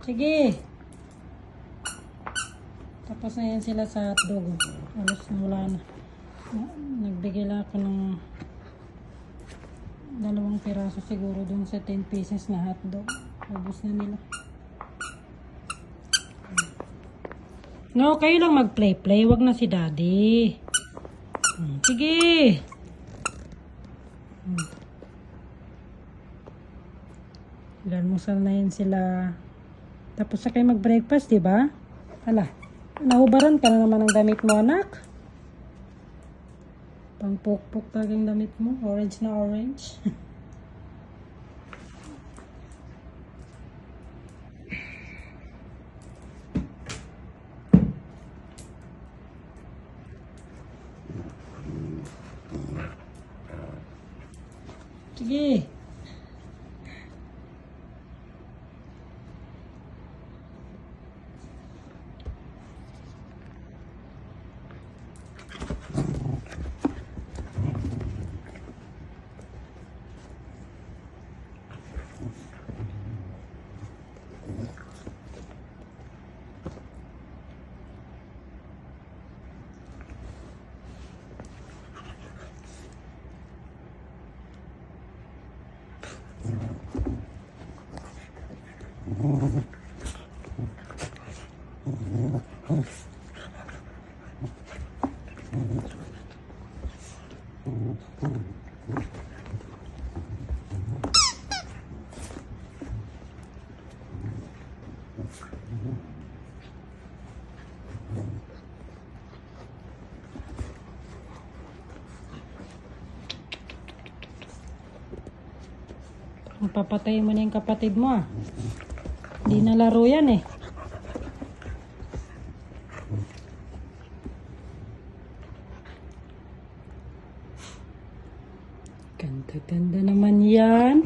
Sige. Tapos na yan sila sa hotdog. Alos na wala na. Nagbigay lang ako ng 2 piraso siguro dun sa 10 pieces na hotdog. Ubus na nila. No, kayo lang mag-play-play. Wag na si daddy. Sige. Almusal na yan sila. Tapos na kayo mag-breakfast, diba? Hala, nahubaran ka na naman ng damit mo, anak. Pangpukpuk talagang damit mo. Orange na orange. Sige. Papatay mo na yung kapatid mo ah. Hindi na laro yan eh. Ganda-ganda naman yan.